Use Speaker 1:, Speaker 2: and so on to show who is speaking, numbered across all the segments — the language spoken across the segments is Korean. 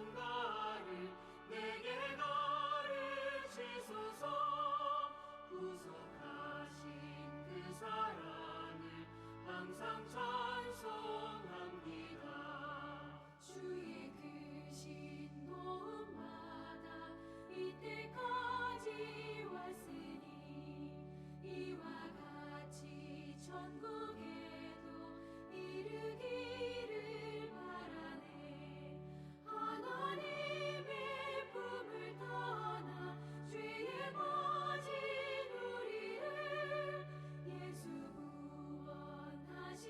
Speaker 1: 찬송가를 내게 가르치소서. 구속하신 그 사랑을 항상 찬송합니다.
Speaker 2: 주의 크신 도움마다 이때까지 왔으니 이와 같이 천국에도 이르기를 바라네. 하나님의 품을 떠나 죄에 빠진 우리를 예수 구원하시려고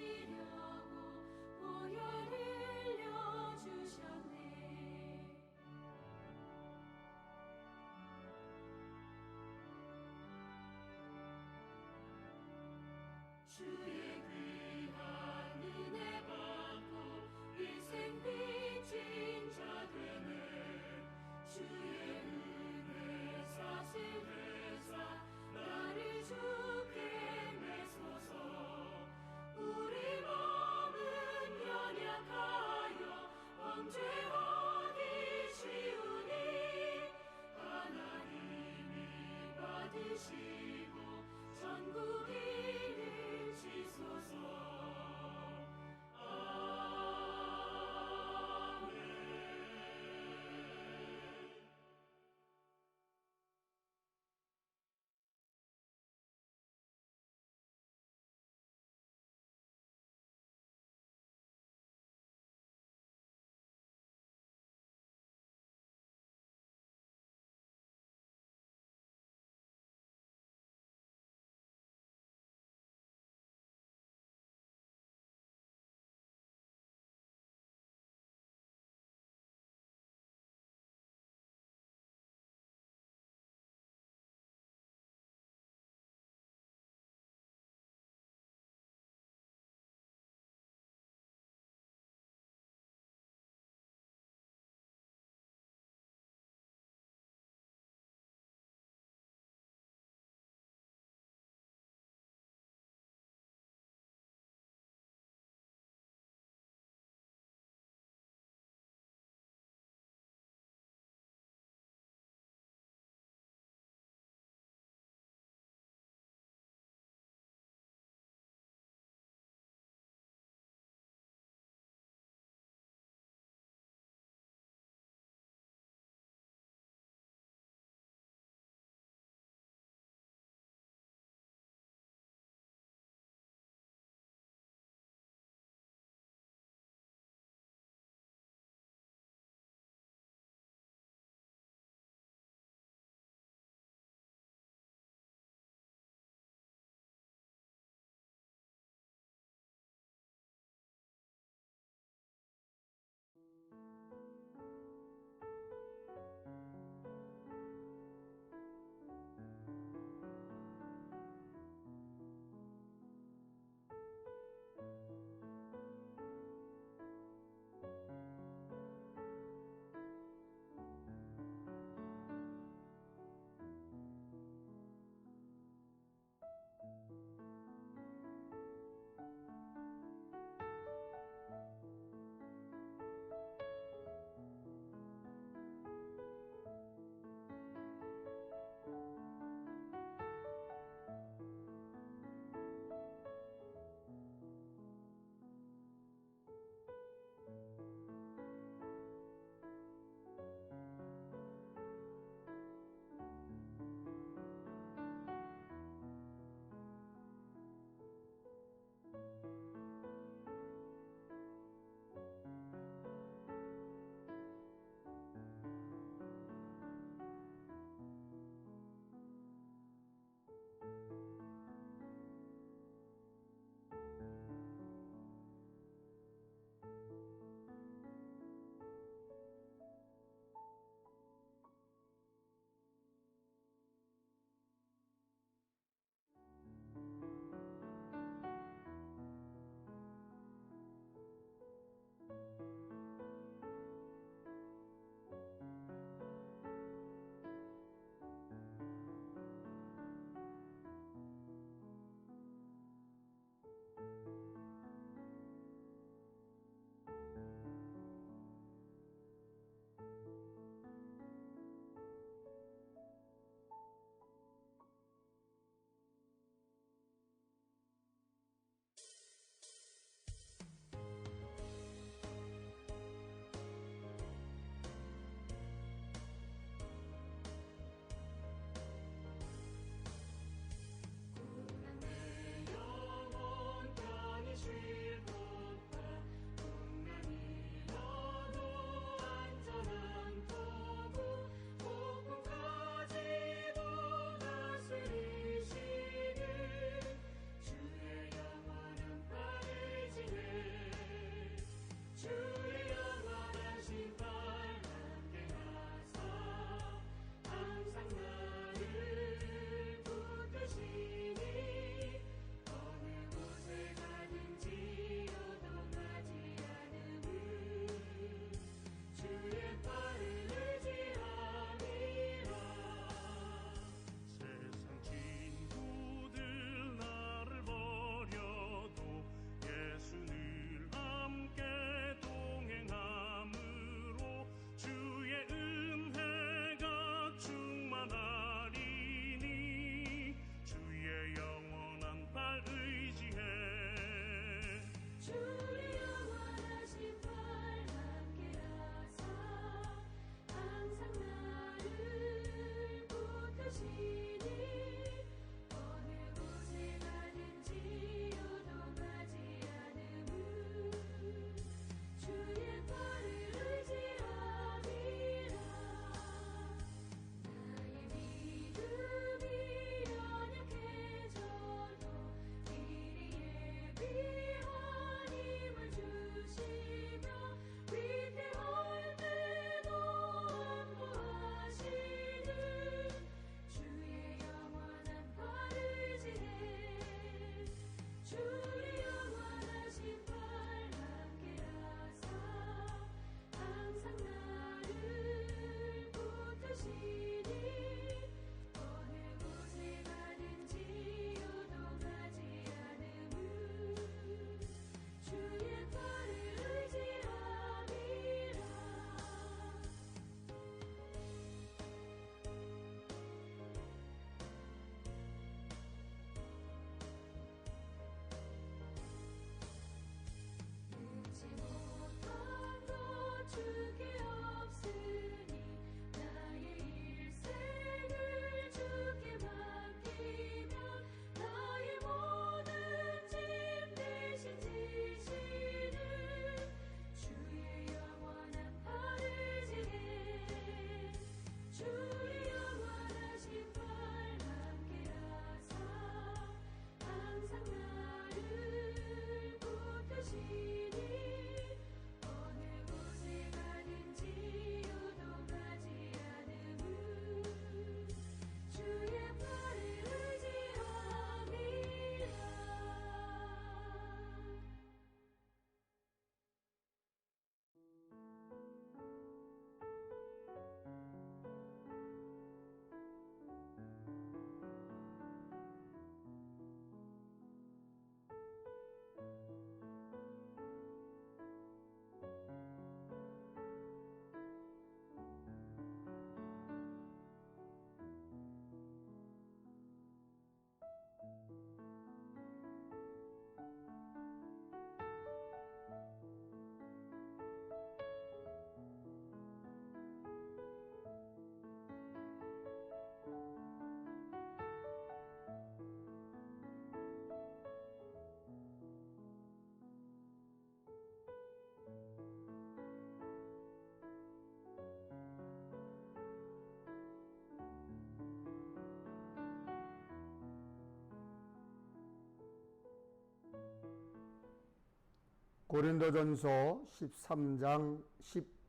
Speaker 3: 고린도전서 13장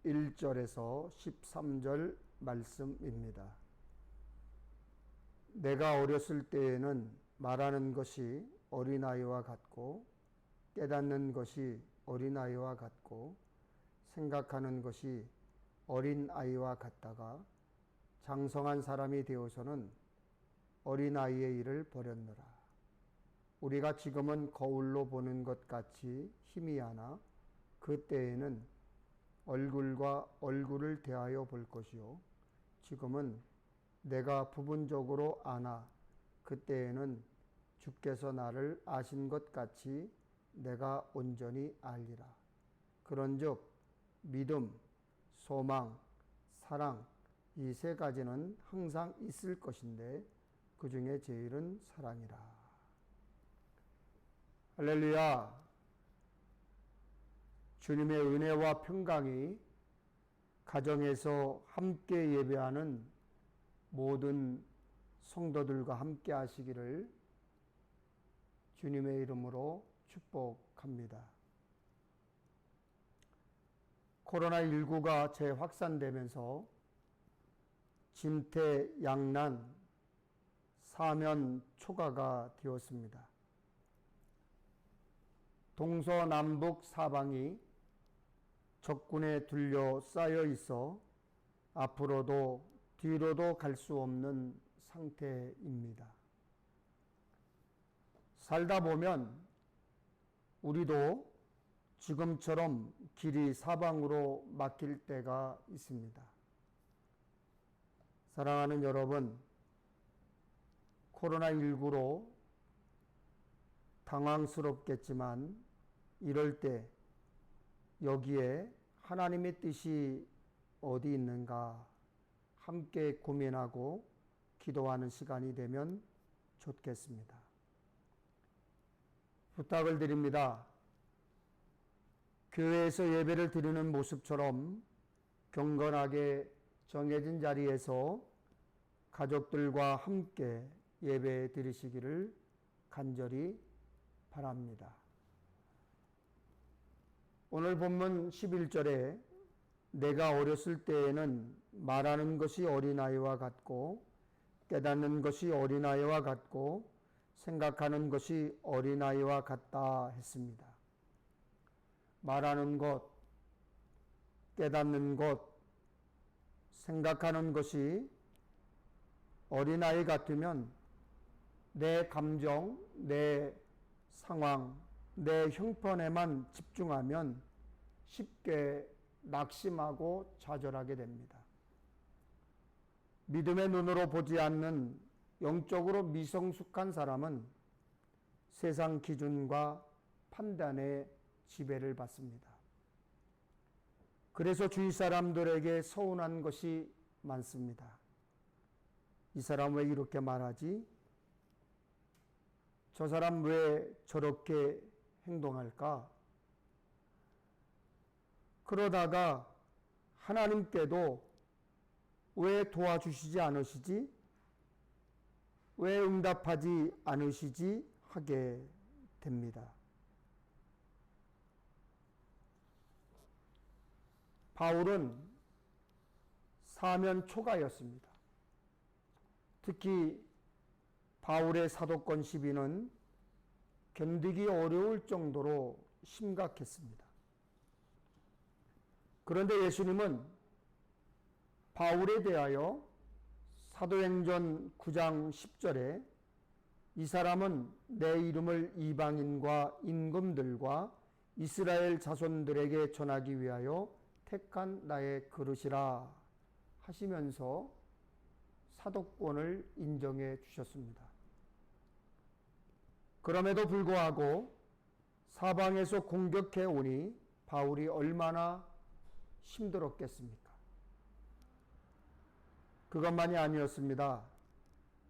Speaker 3: 11절에서 13절 말씀입니다. 내가 어렸을 때에는 말하는 것이 어린아이와 같고 깨닫는 것이 어린아이와 같고 생각하는 것이 어린아이와 같다가 장성한 사람이 되어서는 어린아이의 일을 버렸노라. 우리가 지금은 거울로 보는 것 같이 희미하나 그때에는 얼굴과 얼굴을 대하여 볼 것이요 지금은 내가 부분적으로 아나 그때에는 주께서 나를 아신 것 같이 내가 온전히 알리라. 그런즉 믿음, 소망, 사랑 이 세 가지는 항상 있을 것인데 그 중에 제일은 사랑이라. 할렐루야. 주님의 은혜와 평강이 가정에서 함께 예배하는 모든 성도들과 함께 하시기를 주님의 이름으로 축복합니다. 코로나19가 재확산되면서 진퇴양난, 사면초가가 되었습니다. 동서남북 사방이 적군에 둘러싸여 있어 앞으로도 뒤로도 갈 수 없는 상태입니다. 살다 보면 우리도 지금처럼 길이 사방으로 막힐 때가 있습니다. 사랑하는 여러분, 코로나19로 당황스럽겠지만 이럴 때 여기에 하나님의 뜻이 어디 있는가 함께 고민하고 기도하는 시간이 되면 좋겠습니다. 부탁을 드립니다. 교회에서 예배를 드리는 모습처럼 경건하게 정해진 자리에서 가족들과 함께 예배 드리시기를 간절히 바랍니다. 오늘 본문 11절에 내가 어렸을 때에는 말하는 것이 어린아이와 같고 깨닫는 것이 어린아이와 같고 생각하는 것이 어린아이와 같다 했습니다. 말하는 것, 깨닫는 것, 생각하는 것이 어린아이 같으면 내 감정, 내 상황, 내 형편에만 집중하면 쉽게 낙심하고 좌절하게 됩니다. 믿음의 눈으로 보지 않는 영적으로 미성숙한 사람은 세상 기준과 판단에 지배를 받습니다. 그래서 주위 사람들에게 서운한 것이 많습니다. 이 사람 왜 이렇게 말하지? 저 사람 왜 저렇게 행동할까? 그러다가 하나님께도 왜 도와주시지 않으시지? 왜 응답하지 않으시지? 하게 됩니다. 바울은 사면초가였습니다. 특히 바울의 사도권 시비는 견디기 어려울 정도로 심각했습니다. 그런데 예수님은 바울에 대하여 사도행전 9장 10절에 이 사람은 내 이름을 이방인과 임금들과 이스라엘 자손들에게 전하기 위하여 택한 나의 그릇이라 하시면서 사도권을 인정해 주셨습니다. 그럼에도 불구하고 사방에서 공격해 오니 바울이 얼마나 힘들었겠습니까? 그것만이 아니었습니다.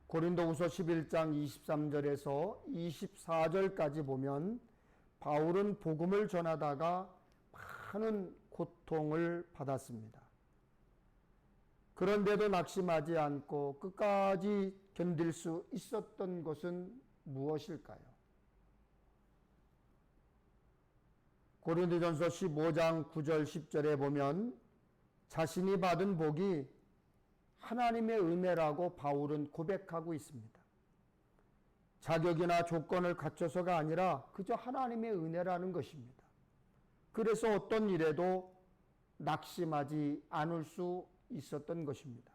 Speaker 3: 고린도후서 11장 23절에서 24절까지 보면 바울은 복음을 전하다가 많은 고통을 받았습니다. 그런데도 낙심하지 않고 끝까지 견딜 수 있었던 것은 무엇일까요? 고린도전서 15장 9절 10절에 보면 자신이 받은 복이 하나님의 은혜라고 바울은 고백하고 있습니다. 자격이나 조건을 갖춰서가 아니라 그저 하나님의 은혜라는 것입니다. 그래서 어떤 일에도 낙심하지 않을 수 있었던 것입니다.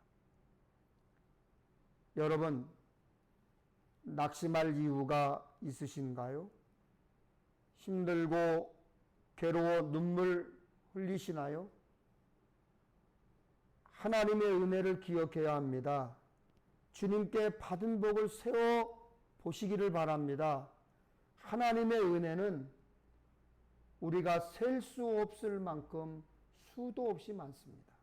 Speaker 3: 여러분, 낙심할 이유가 있으신가요? 힘들고 괴로워 눈물 흘리시나요? 하나님의 은혜를 기억해야 합니다. 주님께 받은 복을 세워 보시기를 바랍니다. 하나님의 은혜는 우리가 셀 수 없을 만큼 수도 없이 많습니다.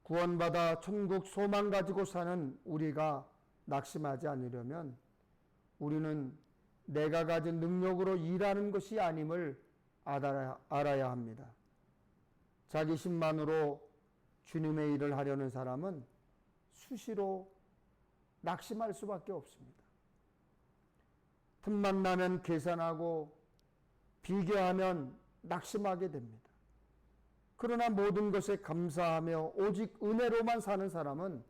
Speaker 3: 구원받아 천국 소망 가지고 사는 우리가 낙심하지 않으려면 우리는 내가 가진 능력으로 일하는 것이 아님을 알아야 합니다. 자기 힘만으로 주님의 일을 하려는 사람은 수시로 낙심할 수밖에 없습니다. 틈만 나면 계산하고 비교하면 낙심하게 됩니다. 그러나 모든 것에 감사하며 오직 은혜로만 사는 사람은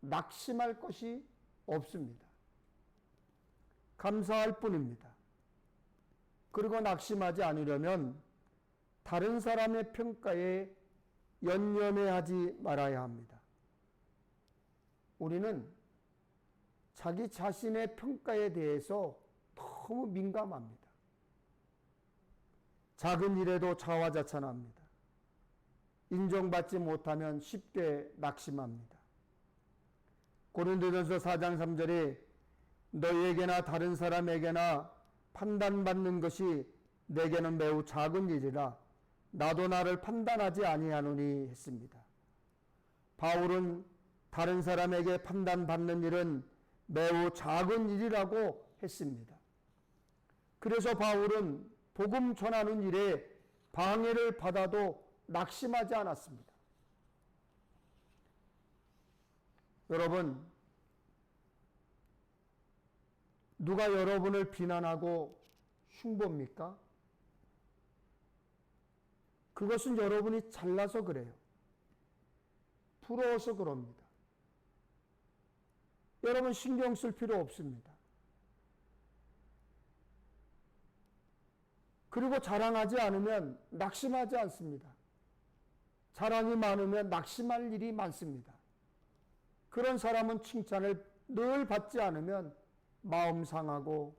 Speaker 3: 낙심할 것이 없습니다. 감사할 뿐입니다. 그리고 낙심하지 않으려면 다른 사람의 평가에 연연해하지 말아야 합니다. 우리는 자기 자신의 평가에 대해서 너무 민감합니다. 작은 일에도 자화자찬합니다. 인정받지 못하면 쉽게 낙심합니다. 고린도전서 4장 3절에 너희에게나 다른 사람에게나 판단받는 것이 내게는 매우 작은 일이라 나도 나를 판단하지 아니하노니 했습니다. 바울은 다른 사람에게 판단받는 일은 매우 작은 일이라고 했습니다. 그래서 바울은 복음 전하는 일에 방해를 받아도 낙심하지 않았습니다. 여러분, 누가 여러분을 비난하고 흉보입니까? 그것은 여러분이 잘나서 그래요. 부러워서 그럽니다. 여러분 신경 쓸 필요 없습니다. 그리고 자랑하지 않으면 낙심하지 않습니다. 자랑이 많으면 낙심할 일이 많습니다. 그런 사람은 칭찬을 늘 받지 않으면 마음 상하고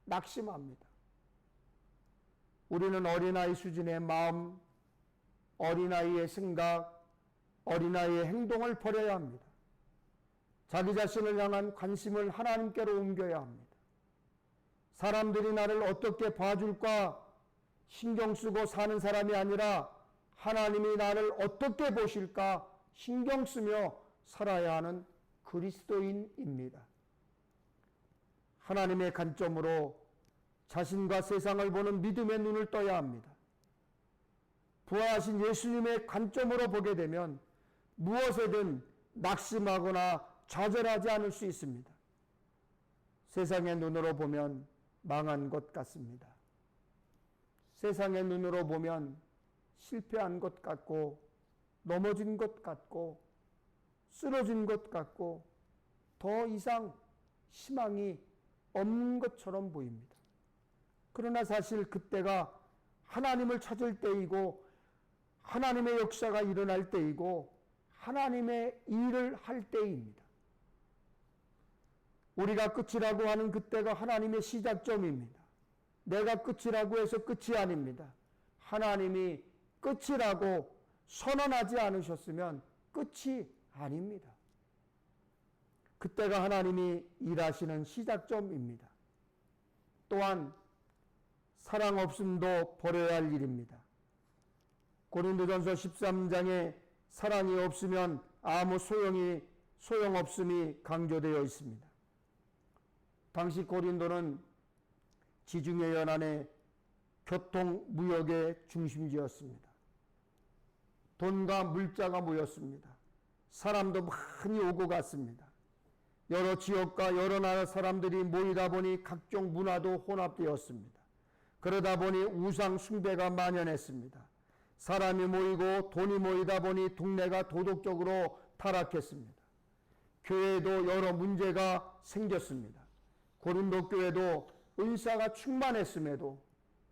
Speaker 3: 낙심합니다. 우리는 어린아이 수준의 마음, 어린아이의 생각, 어린아이의 행동을 버려야 합니다. 자기 자신을 향한 관심을 하나님께로 옮겨야 합니다. 사람들이 나를 어떻게 봐줄까 신경 쓰고 사는 사람이 아니라 하나님이 나를 어떻게 보실까 신경 쓰며 살아야 하는 그리스도인입니다. 하나님의 관점으로 자신과 세상을 보는 믿음의 눈을 떠야 합니다. 부활하신 예수님의 관점으로 보게 되면 무엇에든 낙심하거나 좌절하지 않을 수 있습니다. 세상의 눈으로 보면 망한 것 같습니다. 세상의 눈으로 보면 실패한 것 같고 넘어진 것 같고 쓰러진 것 같고 더 이상 희망이 없는 것처럼 보입니다. 그러나 사실 그때가 하나님을 찾을 때이고 하나님의 역사가 일어날 때이고 하나님의 일을 할 때입니다. 우리가 끝이라고 하는 그때가 하나님의 시작점입니다. 내가 끝이라고 해서 끝이 아닙니다. 하나님이 끝이라고 선언하지 않으셨으면 끝이 아닙니다. 그때가 하나님이 일하시는 시작점입니다. 또한 사랑 없음도 버려야 할 일입니다. 고린도전서 13장에 사랑이 없으면 아무 소용없음이 강조되어 있습니다. 당시 고린도는 지중해 연안의 교통, 무역의 중심지였습니다. 돈과 물자가 모였습니다. 사람도 많이 오고 갔습니다. 여러 지역과 여러 나라 사람들이 모이다 보니 각종 문화도 혼합되었습니다. 그러다 보니 우상 숭배가 만연했습니다. 사람이 모이고 돈이 모이다 보니 동네가 도덕적으로 타락했습니다. 교회에도 여러 문제가 생겼습니다. 고린도 교회도 은사가 충만했음에도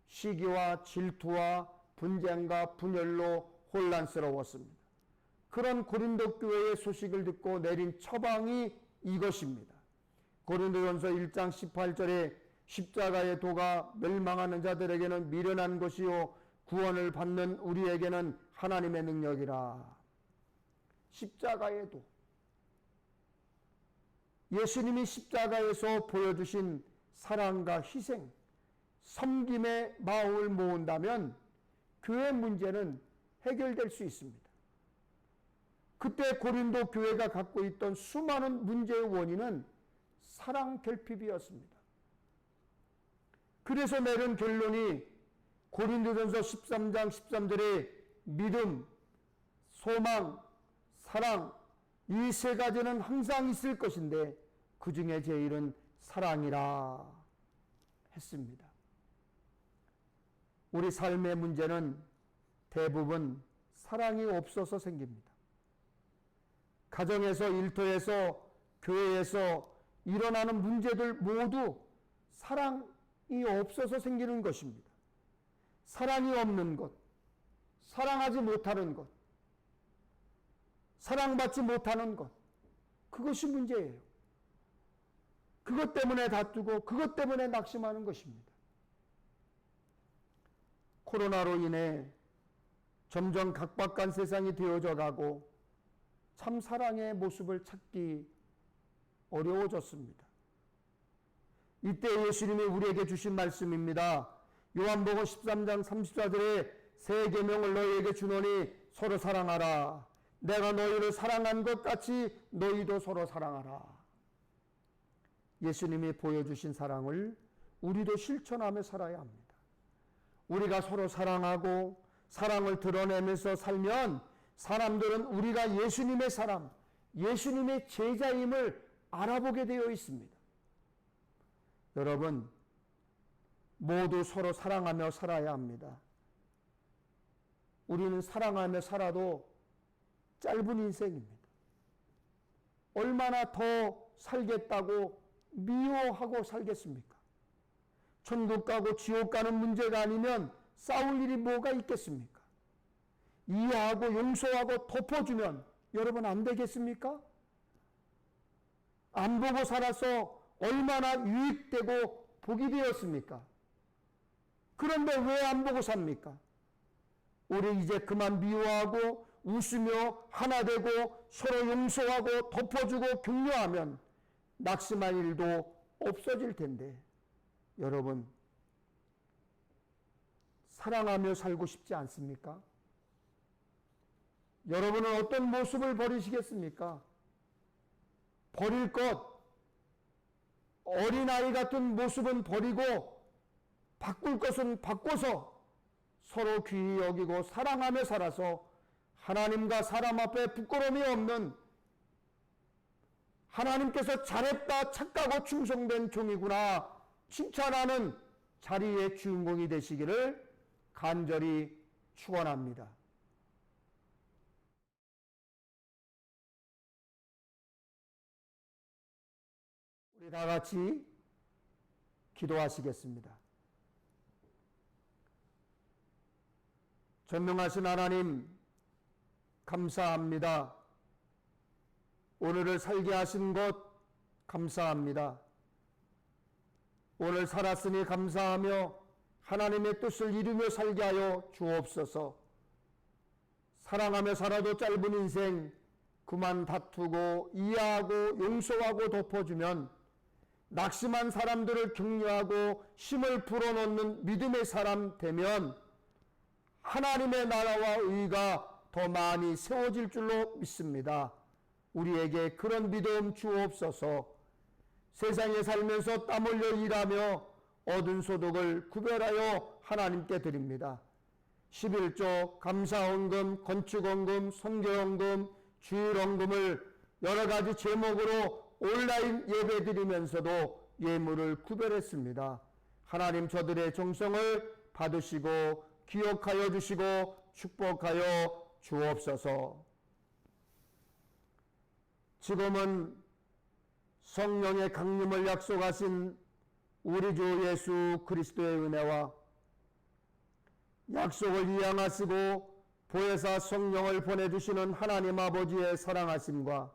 Speaker 3: 시기와 질투와 분쟁과 분열로 혼란스러웠습니다. 그런 고린도 교회의 소식을 듣고 내린 처방이 이것입니다. 고린도전서 1장 18절에 십자가의 도가 멸망하는 자들에게는 미련한 것이요 구원을 받는 우리에게는 하나님의 능력이라. 십자가의 도. 예수님이 십자가에서 보여주신 사랑과 희생, 섬김의 마음을 모은다면 교회 문제는 해결될 수 있습니다. 그때 고린도 교회가 갖고 있던 수많은 문제의 원인은 사랑 결핍이었습니다. 그래서 내린 결론이 고린도전서 13장 13절에 믿음, 소망, 사랑, 이 세 가지는 항상 있을 것인데 그 중에 제일은 사랑이라 했습니다. 우리 삶의 문제는 대부분 사랑이 없어서 생깁니다. 가정에서, 일터에서, 교회에서 일어나는 문제들 모두 사랑이 없어서 생기는 것입니다. 사랑이 없는 것, 사랑하지 못하는 것, 사랑받지 못하는 것, 그것이 문제예요. 그것 때문에 다투고 그것 때문에 낙심하는 것입니다. 코로나로 인해 점점 각박한 세상이 되어져 가고 참 사랑의 모습을 찾기 어려워졌습니다. 이때 예수님이 우리에게 주신 말씀입니다. 요한복음 13장 34절에 새 계명을 너희에게 주노니 서로 사랑하라. 내가 너희를 사랑한 것 같이 너희도 서로 사랑하라. 예수님이 보여주신 사랑을 우리도 실천하며 살아야 합니다. 우리가 서로 사랑하고 사랑을 드러내면서 살면 사람들은 우리가 예수님의 사람, 예수님의 제자임을 알아보게 되어 있습니다. 여러분, 모두 서로 사랑하며 살아야 합니다. 우리는 사랑하며 살아도 짧은 인생입니다. 얼마나 더 살겠다고 미워하고 살겠습니까? 천국 가고 지옥 가는 문제가 아니면 싸울 일이 뭐가 있겠습니까? 이해하고 용서하고 덮어주면 여러분 안 되겠습니까? 안 보고 살아서 얼마나 유익되고 복이 되었습니까? 그런데 왜 안 보고 삽니까? 우리 이제 그만 미워하고 웃으며 하나 되고 서로 용서하고 덮어주고 격려하면 낙심할 일도 없어질 텐데 여러분 사랑하며 살고 싶지 않습니까? 여러분은 어떤 모습을 버리시겠습니까? 버릴 것, 어린아이 같은 모습은 버리고 바꿀 것은 바꿔서 서로 귀히 여기고 사랑하며 살아서 하나님과 사람 앞에 부끄러움이 없는 하나님께서 잘했다 착하고 충성된 종이구나 칭찬하는 자리의 주인공이 되시기를 간절히 축원합니다. 우리 다 같이 기도하시겠습니다. 전능하신 하나님 감사합니다. 오늘을 살게 하신 것 감사합니다. 오늘 살았으니 감사하며 하나님의 뜻을 이루며 살게 하여 주옵소서. 사랑하며 살아도 짧은 인생 그만 다투고 이해하고 용서하고 덮어주면 낙심한 사람들을 격려하고 힘을 불어넣는 믿음의 사람 되면 하나님의 나라와 의가 더 많이 세워질 줄로 믿습니다. 우리에게 그런 믿음 주옵소서. 세상에 살면서 땀 흘려 일하며 얻은 소득을 구별하여 하나님께 드립니다. 11조, 감사헌금, 건축헌금, 선교헌금, 주일헌금을 여러 가지 제목으로 온라인 예배 드리면서도 예물을 구별했습니다. 하나님 저들의 정성을 받으시고 기억하여 주시고 축복하여 주옵소서. 지금은 성령의 강림을 약속하신 우리 주 예수 그리스도의 은혜와 약속을 이행하시고 보혜사 성령을 보내주시는 하나님 아버지의 사랑하심과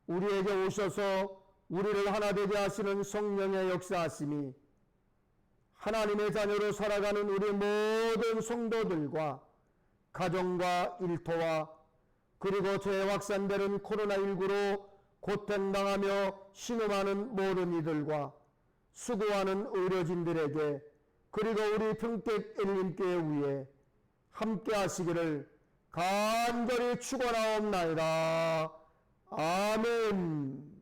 Speaker 3: 우리에게 오셔서 우리를 하나 되게 하시는 성령의 역사하심이 하나님의 자녀로 살아가는 우리 모든 성도들과 가정과 일터와 그리고 죄 확산되는 코로나19로 고통당하며 신음하는 모든 이들과 수고하는 의료진들에게 그리고 우리 평택 엘림교회 위에 함께 하시기를 간절히 축원하옵나이다. 아멘.